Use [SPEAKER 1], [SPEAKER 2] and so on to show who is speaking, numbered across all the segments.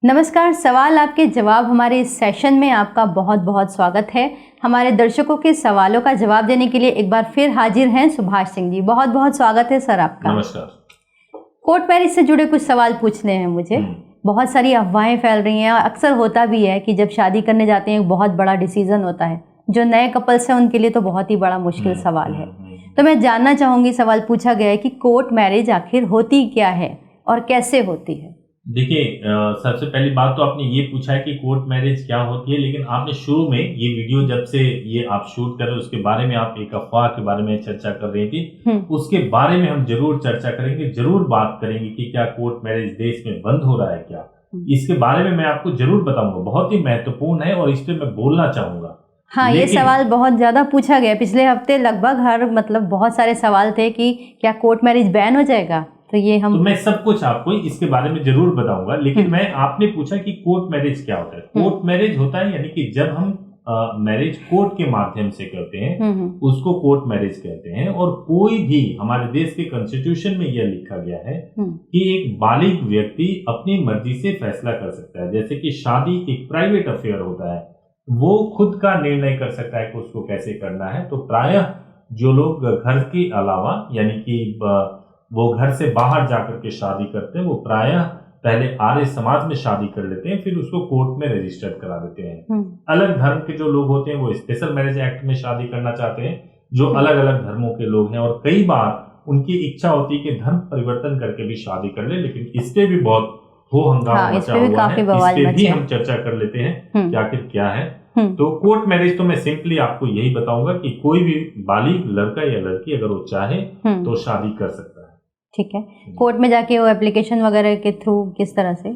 [SPEAKER 1] नमस्कार। सवाल आपके जवाब हमारे इस सेशन में आपका बहुत बहुत स्वागत है। हमारे दर्शकों के सवालों का जवाब देने के लिए एक बार फिर हाजिर हैं सुभाष सिंह जी। बहुत बहुत स्वागत है सर आपका।
[SPEAKER 2] नमस्कार।
[SPEAKER 1] कोर्ट मैरिज से जुड़े कुछ सवाल पूछने हैं मुझे। बहुत सारी अफवाहें फैल रही हैं और अक्सर होता भी है कि जब शादी करने जाते हैं एक बहुत बड़ा डिसीजन होता है। जो नए कपल्स हैं उनके लिए तो बहुत ही बड़ा मुश्किल सवाल है। तो मैं जानना चाहूँगी, सवाल पूछा गया है कि कोर्ट मैरिज आखिर होती क्या है और कैसे होती है।
[SPEAKER 2] देखिए, सबसे पहली बात तो आपने ये पूछा है कि कोर्ट मैरिज क्या होती है, लेकिन आपने शुरू में ये वीडियो जब से ये आप शूट कर रहे हो उसके बारे में आप एक अफवाह के बारे में चर्चा कर रही थी। उसके बारे में हम जरूर चर्चा करेंगे, जरूर बात करेंगे कि क्या कोर्ट मैरिज देश में बंद हो रहा है क्या। इसके बारे में मैं आपको जरूर बताऊंगा, बहुत ही महत्वपूर्ण है और इस पे मैं बोलना चाहूंगा।
[SPEAKER 1] हाँ, ये सवाल बहुत ज्यादा पूछा गया पिछले हफ्ते। लगभग बहुत सारे सवाल थे कि क्या कोर्ट मैरिज बैन हो जाएगा। तो
[SPEAKER 2] मैं सब कुछ आपको इसके बारे में जरूर बताऊंगा, लेकिन आपने पूछा कि कोर्ट मैरिज क्या होता है। कोर्ट मैरिज होता है यानी कि जब हम मैरिज कोर्ट के माध्यम से करते हैं उसको कोर्ट मैरिज कहते हैं। और कोई भी हमारे देश के कॉन्स्टिट्यूशन में यह लिखा गया है कि एक बालिग व्यक्ति अपनी मर्जी से फैसला कर सकता है। जैसे कि शादी एक प्राइवेट अफेयर होता है, वो खुद का निर्णय कर सकता है कि उसको कैसे करना है। तो प्रायः जो लोग घर के अलावा यानी कि वो घर से बाहर जाकर के शादी करते हैं, वो प्रायः पहले आर्य समाज में शादी कर लेते हैं, फिर उसको कोर्ट में रजिस्टर्ड करा देते हैं। अलग धर्म के जो लोग होते हैं वो स्पेशल मैरिज एक्ट में शादी करना चाहते हैं, जो अलग अलग धर्मों के लोग हैं। और कई बार उनकी इच्छा होती है कि धर्म परिवर्तन करके भी शादी कर ले, लेकिन इस पे भी बहुत हो हंगामा मचा हुआ है। इस पे भी हम चर्चा कर लेते हैं कि आखिर क्या है। तो कोर्ट मैरिज तो मैं सिंपली आपको यही बताऊंगा कि कोई भी बालिग लड़का या लड़की अगर वो चाहे तो शादी कर सकता है।
[SPEAKER 1] ठीक है। कोर्ट में जाके वो एप्लीकेशन वगैरह के थ्रू किस तरह से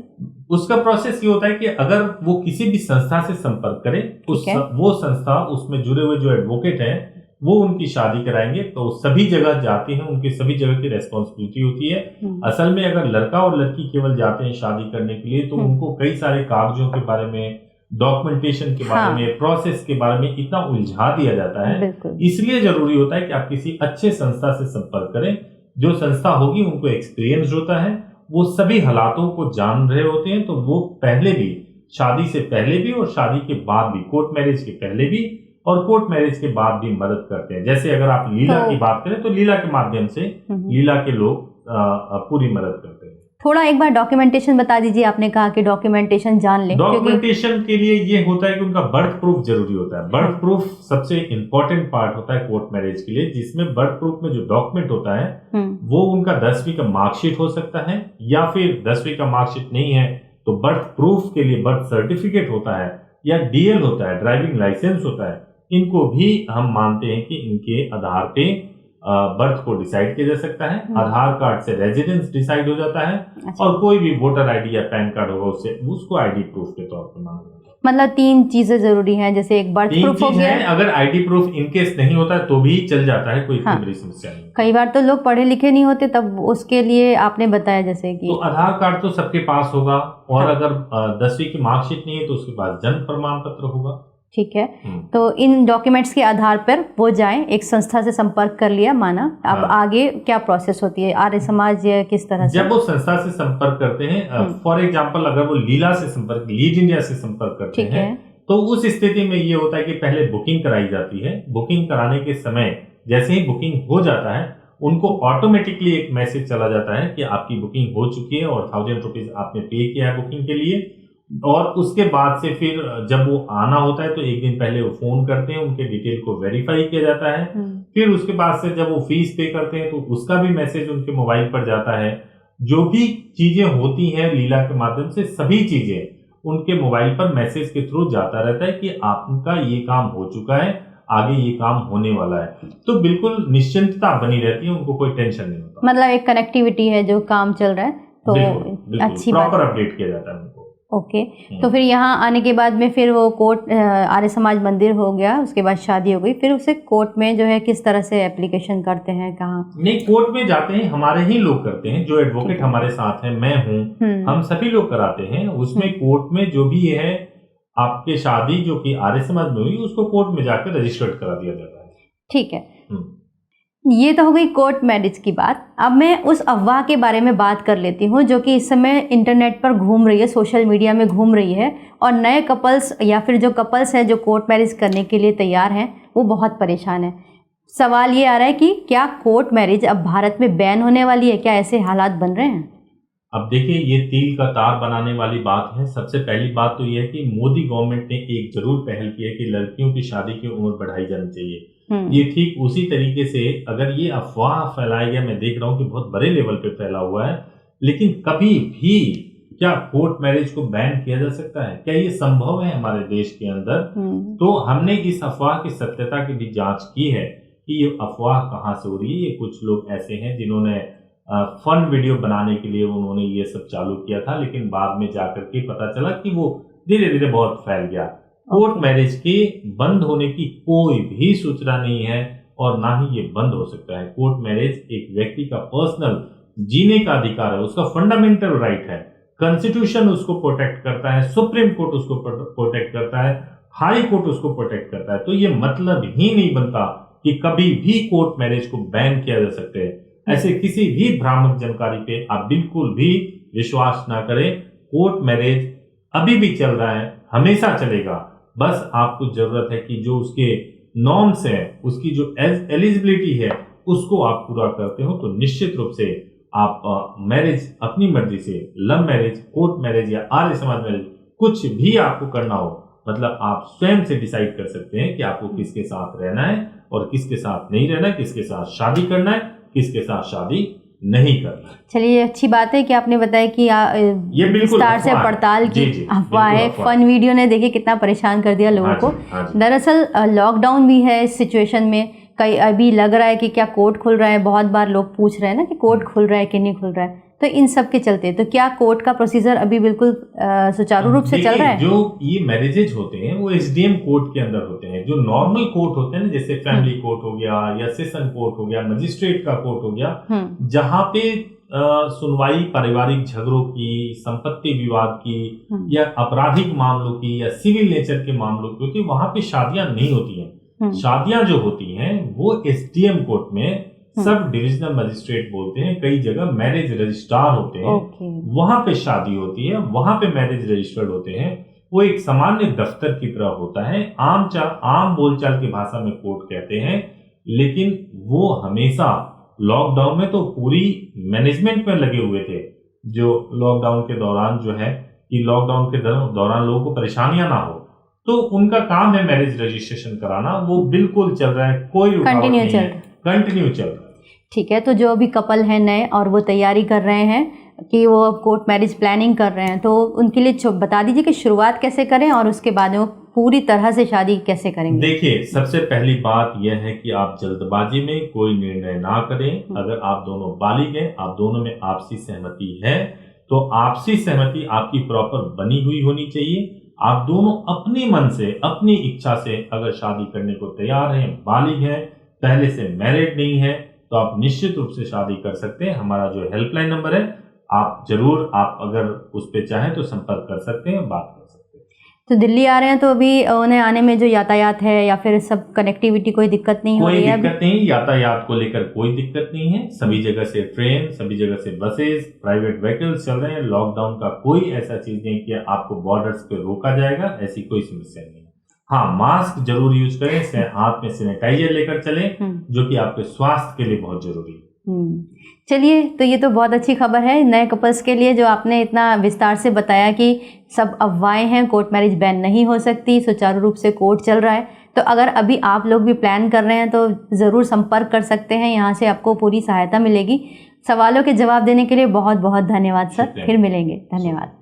[SPEAKER 2] उसका प्रोसेस ये होता है कि अगर वो किसी भी संस्था से संपर्क करे, वो संस्था उसमें जुड़े हुए जो एडवोकेट हैं वो उनकी शादी कराएंगे। तो सभी जगह जाते हैं, उनकी सभी जगह की रेस्पॉन्सिबिलिटी होती है। असल में अगर लड़का और लड़की केवल जाते हैं शादी करने के लिए तो उनको कई सारे कागजों के बारे में, डॉक्यूमेंटेशन के बारे में, प्रोसेस के बारे में इतना उलझा दिया जाता है। इसलिए जरूरी होता है कि आप किसी अच्छे संस्था से संपर्क करें। जो संस्था होगी उनको एक्सपीरियंस होता है, वो सभी हालातों को जान रहे होते हैं। तो वो पहले भी, शादी से पहले भी और शादी के बाद भी, कोर्ट मैरिज के पहले भी और कोर्ट मैरिज के बाद भी मदद करते हैं। जैसे अगर आप लीला की बात करें तो लीला के माध्यम से लीला के लोग पूरी मदद करते हैं।
[SPEAKER 1] थोड़ा एक बार डॉक्यूमेंटेशन बता दीजिए। आपने कहा कि डॉक्यूमेंटेशन जान लें।
[SPEAKER 2] डॉक्यूमेंटेशन के लिए ये होता है कि उनका बर्थ प्रूफ जरूरी होता है। बर्थ प्रूफ सबसे इंपॉर्टेंट पार्ट होता है कोर्ट मैरिज के लिए, जिसमें बर्थ प्रूफ में जो डॉक्यूमेंट होता है वो उनका 10वीं का मार्कशीट हो सकता है, या फिर 10वीं का मार्कशीट नहीं है तो बर्थ प्रूफ के लिए बर्थ सर्टिफिकेट होता है, या डीएल होता है, ड्राइविंग लाइसेंस होता है। इनको भी हम मानते हैं कि इनके आधार पे बर्थ को डिसाइड किया जा सकता है। आधार कार्ड से रेजिडेंस डिसाइड हो जाता है। और कोई भी वोटर आईडी या पैन कार्ड होगा उससे उसको आईडी प्रूफ के तौर पर माना जाता है।
[SPEAKER 1] मतलब 3 चीजें जरूरी हैं, जैसे एक बर्थ प्रूफ हो गया।
[SPEAKER 2] अगर आईडी प्रूफ इनकेस नहीं होता है तो भी चल जाता है, कोई बड़ी समस्या नहीं।
[SPEAKER 1] कई बार तो लोग पढ़े लिखे नहीं होते, तब उसके लिए आपने बताया जैसे कि
[SPEAKER 2] तो आधार कार्ड तो सबके पास होगा, और अगर 10वीं की मार्कशीट नहीं है तो उसके पास जन्म प्रमाण पत्र होगा।
[SPEAKER 1] ठीक है। तो इन डॉक्यूमेंट्स के आधार पर वो जाएं, एक संस्था से संपर्क कर लिया, माना। अब आगे क्या प्रोसेस होती है आर्य समाज किस तरह से?
[SPEAKER 2] जब वो संस्था से संपर्क करते हैं, फॉर एग्जांपल अगर वो लीला से संपर्क, लीड इंडिया से संपर्क करते हैं, तो उस स्थिति में ये होता है कि पहले बुकिंग कराई जाती है। बुकिंग कराने के समय जैसे ही बुकिंग हो जाता है उनको ऑटोमेटिकली एक मैसेज चला जाता है कि आपकी बुकिंग हो चुकी है और 1000 रुपीज आपने पे किया है बुकिंग के लिए। और उसके बाद से फिर जब वो आना होता है तो एक दिन पहले वो फोन करते हैं, उनके डिटेल को वेरीफाई किया जाता है। फिर उसके बाद से जब वो फीस पे करते हैं तो उसका भी मैसेज उनके मोबाइल पर जाता है। जो भी चीजें होती हैं लीला के माध्यम से, सभी चीजें उनके मोबाइल पर मैसेज के थ्रू जाता रहता है कि आपका ये काम हो चुका है, आगे ये काम होने वाला है। तो बिल्कुल निश्चिंतता बनी रहती है, उनको कोई टेंशन नहीं होता।
[SPEAKER 1] मतलब एक कनेक्टिविटी है, जो काम चल रहा है तो
[SPEAKER 2] बिल्कुल, अच्छी प्रॉपर अपडेट किया जाता है उनको।
[SPEAKER 1] ओके। तो फिर यहाँ आने के बाद में फिर वो कोर्ट, आर्य समाज मंदिर हो गया, उसके बाद शादी हो गई, फिर उसे कोर्ट में जो है किस तरह से एप्लीकेशन करते हैं, कहाँ?
[SPEAKER 2] नहीं, कोर्ट में जाते हैं, हमारे ही लोग करते हैं, जो एडवोकेट हमारे साथ हैं, मैं हूँ, हम सभी लोग कराते हैं। उसमें कोर्ट में जो भी है आपके शादी जो कि आर्य समाज में हुई उसको कोर्ट में जाकर रजिस्टर्ड करा दिया जाता है।
[SPEAKER 1] ठीक है। ये तो हो गई कोर्ट मैरिज की बात। अब मैं उस अफवाह के बारे में बात कर लेती हूँ जो कि इस समय इंटरनेट पर घूम रही है, सोशल मीडिया में घूम रही है, और नए कपल्स या फिर जो कपल्स हैं जो कोर्ट मैरिज करने के लिए तैयार हैं वो बहुत परेशान हैं। सवाल ये आ रहा है कि क्या कोर्ट मैरिज अब भारत में बैन होने वाली है? क्या ऐसे हालात बन रहे हैं?
[SPEAKER 2] अब देखिए, ये तिल का तार बनाने वाली बात है। सबसे पहली बात तो ये है कि मोदी गवर्नमेंट ने एक जरूर पहल की है कि लड़कियों की शादी की उम्र बढ़ाई जानी चाहिए। ये ठीक उसी तरीके से अगर ये अफवाह फैलाया गया, मैं देख रहा हूँ कि बहुत बड़े लेवल पे फैला हुआ है, लेकिन कभी भी क्या कोर्ट मैरिज को बैन किया जा सकता है? क्या ये संभव है हमारे देश के अंदर? तो हमने इस अफवाह की सत्यता की भी जांच की है कि ये अफवाह कहाँ से हो रही है। ये कुछ लोग ऐसे हैं जिन्होंने फन वीडियो बनाने के लिए उन्होंने ये सब चालू किया था, लेकिन बाद में जाकर के पता चला कि वो धीरे धीरे बहुत फैल गया। कोर्ट मैरिज के बंद होने की कोई भी सूचना नहीं है और ना ही ये बंद हो सकता है। कोर्ट मैरिज एक व्यक्ति का पर्सनल जीने का अधिकार है, उसका फंडामेंटल राइट है। कॉन्स्टिट्यूशन उसको प्रोटेक्ट करता है, सुप्रीम कोर्ट उसको प्रोटेक्ट करता है, हाई कोर्ट उसको प्रोटेक्ट करता है। तो ये मतलब ही नहीं बनता कि कभी भी कोर्ट मैरिज को बैन किया जा सकता है। ऐसे किसी भी भ्रामक जानकारी पे आप बिल्कुल भी विश्वास ना करें। कोर्ट मैरिज अभी भी चल रहा है, हमेशा चलेगा। बस आपको जरूरत है कि जो उसके नॉर्म्स है, उसकी जो एलिजिबिलिटी है, उसको आप पूरा करते हो तो निश्चित रूप से आप मैरिज अपनी मर्जी से, लव मैरिज, कोर्ट मैरिज या आर्य समाज मैरिज, कुछ भी आपको करना हो, मतलब आप स्वयं से डिसाइड कर सकते हैं कि आपको किसके साथ रहना है और किसके साथ नहीं रहना है, किसके साथ शादी करना है, किसके साथ शादी नहीं करना।
[SPEAKER 1] चलिए, अच्छी बात है कि आपने बताया कि
[SPEAKER 2] ये
[SPEAKER 1] विस्तार से पड़ताल की अफवाह है। फन वीडियो ने देखिए कितना परेशान कर दिया लोगों को। दरअसल लॉकडाउन भी है इस सिचुएशन में। कई अभी लग रहा है कि क्या कोर्ट खुल रहा है, बहुत बार लोग पूछ रहे हैं ना कि कोर्ट खुल रहा है कि नहीं खुल रहा है। तो इन सब के चलते तो क्या कोर्ट का प्रोसीजर अभी बिल्कुल सुचारू रूप से चल रहा है?
[SPEAKER 2] जो ये मैरिजेज होते हैं वो एसडीएम कोर्ट के अंदर होते हैं। जो नॉर्मल कोर्ट होते हैं ना, जैसे फैमिली कोर्ट हो गया या सेशन कोर्ट हो गया, मजिस्ट्रेट का कोर्ट हो गया, जहाँ पे सुनवाई पारिवारिक झगड़ों की, संपत्ति विवाद की या आपराधिक मामलों की या सिविल नेचर के मामलों की होती है, वहां पे शादियां नहीं होती हैं। शादियां जो होती हैं वो एसडीएम कोर्ट में सब डिविजनल मजिस्ट्रेट बोलते हैं, कई जगह मैरिज रजिस्ट्रार होते हैं, वहां पे शादी होती है, वहां पे मैरिज रजिस्टर्ड होते हैं। वो एक सामान्य दफ्तर की तरह होता है। आम बोलचाल की भाषा में कोर्ट कहते हैं, लेकिन वो हमेशा लॉकडाउन में तो पूरी मैनेजमेंट में लगे हुए थे। जो लॉकडाउन के दौरान जो है कि लॉकडाउन के दौरान लोगों को परेशानियां ना हो, तो उनका काम है मैरिज रजिस्ट्रेशन कराना। वो बिल्कुल चल रहा है, कोई रुकावट नहीं है, कंटिन्यू चल रहा है।
[SPEAKER 1] ठीक है, तो जो अभी कपल हैं नए और वो तैयारी कर रहे हैं कि वो कोर्ट मैरिज प्लानिंग कर रहे हैं, तो उनके लिए बता दीजिए कि शुरुआत कैसे करें और उसके बाद वो पूरी तरह से शादी कैसे करेंगे।
[SPEAKER 2] देखिए, सबसे पहली बात यह है कि आप जल्दबाजी में कोई निर्णय ना करें। अगर आप दोनों बालिग हैं, आप दोनों में आपसी सहमति है, तो आपसी सहमति आपकी प्रॉपर बनी हुई होनी चाहिए। आप दोनों अपने मन से, अपनी इच्छा से अगर शादी करने को तैयार हैं, बालिग हैं, पहले से मैरिड नहीं है, तो आप निश्चित रूप से शादी कर सकते हैं। हमारा जो हेल्पलाइन नंबर है, आप जरूर, आप अगर उस पे चाहें तो संपर्क कर सकते हैं, बात कर सकते हैं।
[SPEAKER 1] तो दिल्ली आ रहे हैं तो अभी उन्हें आने में जो यातायात है या फिर सब कनेक्टिविटी कोई दिक्कत नहीं हो रही है?
[SPEAKER 2] कोई दिक्कत नहीं, यातायात को लेकर कोई दिक्कत नहीं है। सभी जगह से ट्रेन, सभी जगह से बसेस, प्राइवेट व्हीकल्स चल रहे हैं। लॉकडाउन का कोई ऐसा चीज नहीं कि आपको बॉर्डर्स पे रोका जाएगा, ऐसी कोई समस्या नहीं है। हाँ, मास्क जरूर यूज करें, हाथ में सैनिटाइजर लेकर चलें, जो कि आपके स्वास्थ्य के लिए बहुत जरूरी है।
[SPEAKER 1] चलिए, तो ये तो बहुत अच्छी खबर है नए कपल्स के लिए, जो आपने इतना विस्तार से बताया कि सब अफवाहें हैं, कोर्ट मैरिज बैन नहीं हो सकती, सुचारू रूप से कोर्ट चल रहा है। तो अगर अभी आप लोग भी प्लान कर रहे हैं तो ज़रूर संपर्क कर सकते हैं, यहाँ से आपको पूरी सहायता मिलेगी। सवालों के जवाब देने के लिए बहुत बहुत धन्यवाद सर, फिर मिलेंगे, धन्यवाद।